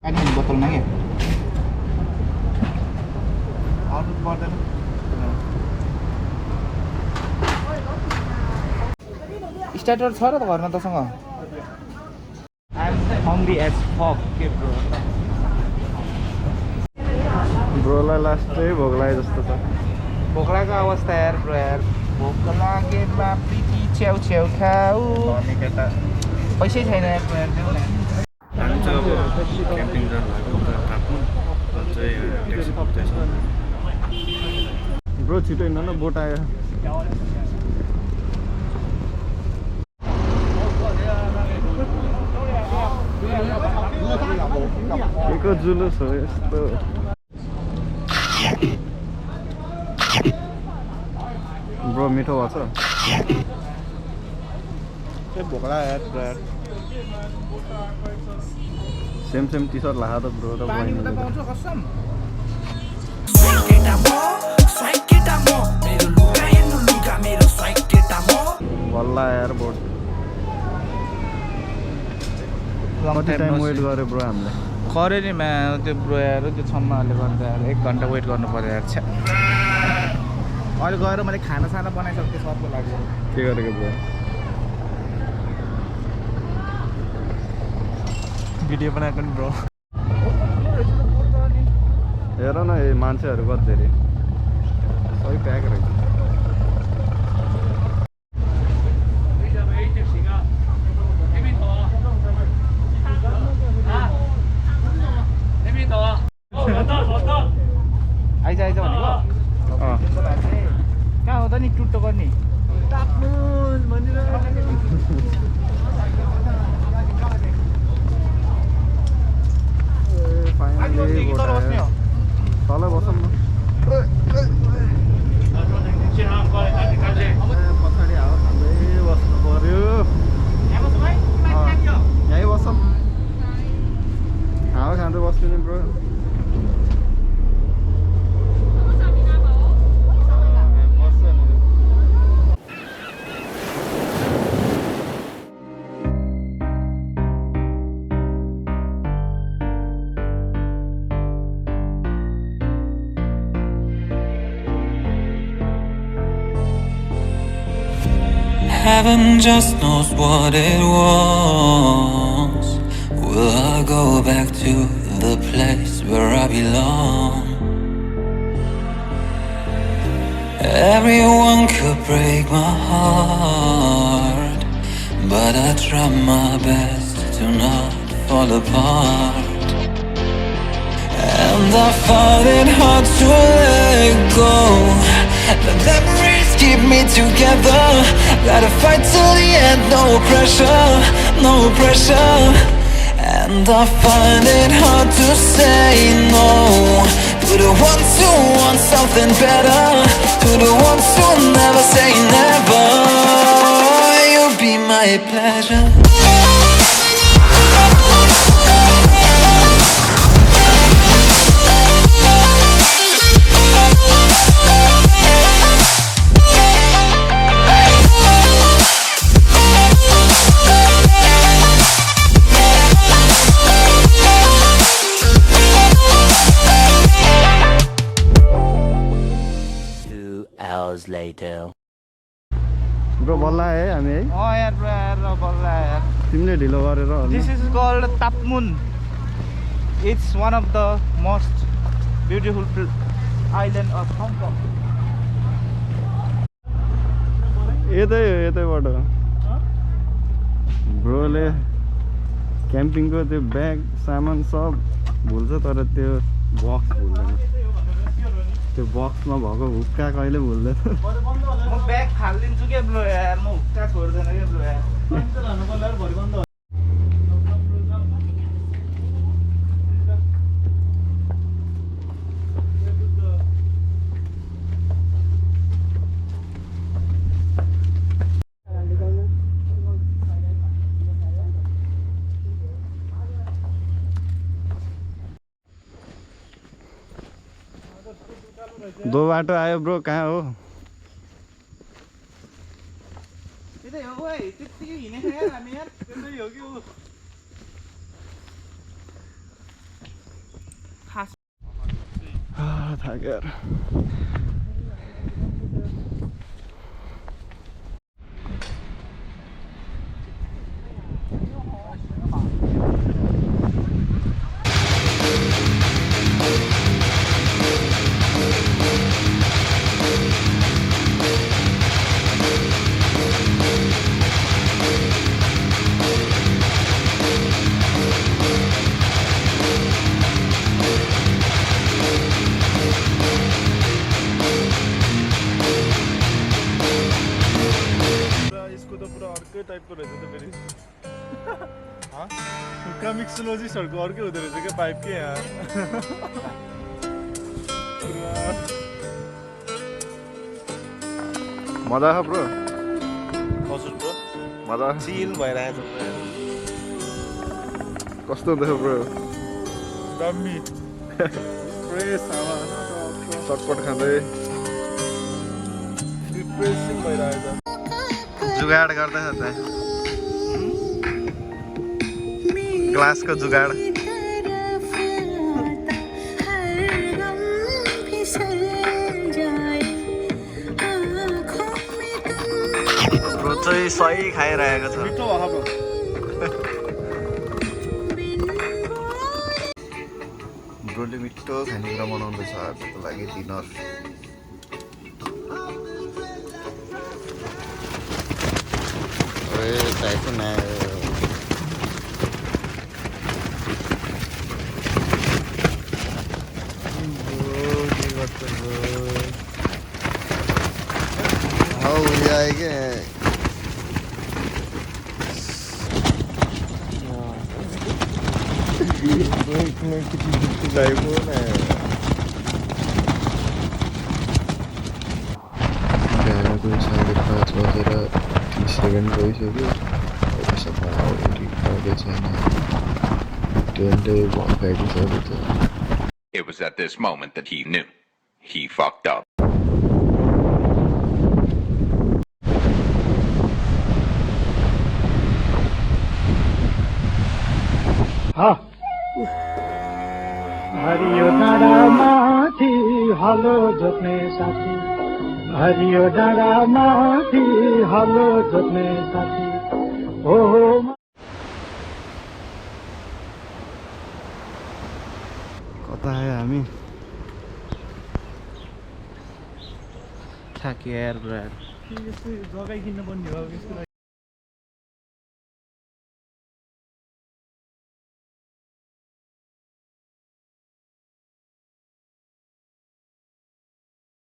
पानी बोतलमा के आउनु पर्दैन स्टार्टर छ र त घरमा तसँग I'm hungry as fuck के ब्रोलाई लास्टै भोक लागे जस्तो छ भोक लागेको अवस्था यार ब्रो यार भोक लागेमा प्रिति छेउ छेउ खाऊ अनि केटा पैसै छैन यार ब्रो यार हामी चाहिँ अब क्याम्पिङ जानु भएको उता काट्नु चाहिँ ट्याक्सी पुग्दैछ ब्रो छिटो हिँड्नु न बोट आयो केको जुलुस हो यस्तो ब्रो मिठो भएको छ भोक लाग्यो यार ब्रो यार सेम टी सर्ट लाहा त ब्रो र पानी उता पाउँछ कसम बल्ला यार बोट कति टाइम वेट गऱ्यो ब्रो हामीले खरे नि मा त्यो ब्रो यार त्यो छम्माहरूले गर्दा यार 1 घन्टा वेट गर्नु पर्यो यार छ्या अहिले गएर मैले खानासाना बनाइसक्थेँ सबको लागि के गरेको ब्रो भिडियो बनाएको नि ब्रो हेर न यो मान्छेहरू कति धेरै सबै प्याक रहेछ आइज आइज भनेको कहाँ हो त नि टुट्टो गर्ने तल बसौँ न पछाडि हावा खाँदै बस्नु पर्यो यहीँ बसौँ हावा खाँदै बस्नु नि bro Heaven just knows what it wants. Will I go back to the place where I belong? Everyone could break my heart, but I try my best to not fall apart. And I find it hard to let go. The memories keep me together. Gotta fight till the end, no pressure, no pressure. And I find it hard to say no to the ones who want something better, to the ones who never say never. You'll be my pleasure. Later. Bro बल्ला है हामी है यार bro यार बल्ला यार तिमीले ढिलो गरेर This is called Tapmun. It's one of the most beautiful island of Hong Kong. यतैबाट ब्रोले क्याम्पिङको त्यो ब्याग सामान सब भुल्छ तर त्यो बक्स भुल्दैन त्यो बक्समा भएको हुक्का कहिले भुल्दैन म ब्याग फाल्दिन्छु के ब्रो यार म हुक्का छोड्दैन के ब्रो यार दो बाटो आयो ब्रो कहाँ हो त्यतै हो भाइ त्यतिकै हिँडेको यार हामी यार त्यतै हो कि उ थाक्यो यार यसको त पुरा अर्कै टाइपको रहेछ त फेरि हुक्का मिक्सोलोजिस्टहरूको अर्कै हुँदो रहेछ क्या पाइप के यहाँ मजा आयो ब्रो हजुर ब्रो मजा चिल भइरहेछ कस्तो हुँदैछ ब्रो डम्मी फ्रेस हावा चटपट खाँदै रिफ्रेसिङ भइरहेछ जुगाड गर्दैछ त ग्लासको जुगाड ब्रो चाहिँ सही खाइरहेको छ मिठो भयो ब्रो ब्रोले मिठो खानेकुरा बनाउँदैछ आजको लागि डिनर टाइफोन आयो हौ आयो क्या टाइफोन आयो बिहानको 5:30 बजेर 30 सेकेन्ड गइसक्यो अहिलेसम्म आउनु आउँदै छैन ट्रेनले भइसकेको छ It was at this moment that he knew. He fucked up. हरियो डाँडा माथि हलो जोत्ने साथी हरियो डाँडा माथि हलो जोत्ने साथी हो कता आयो हामी थाक्यो यार ब्रो यस्तो जग्गा किन्न पर्ने हो यसको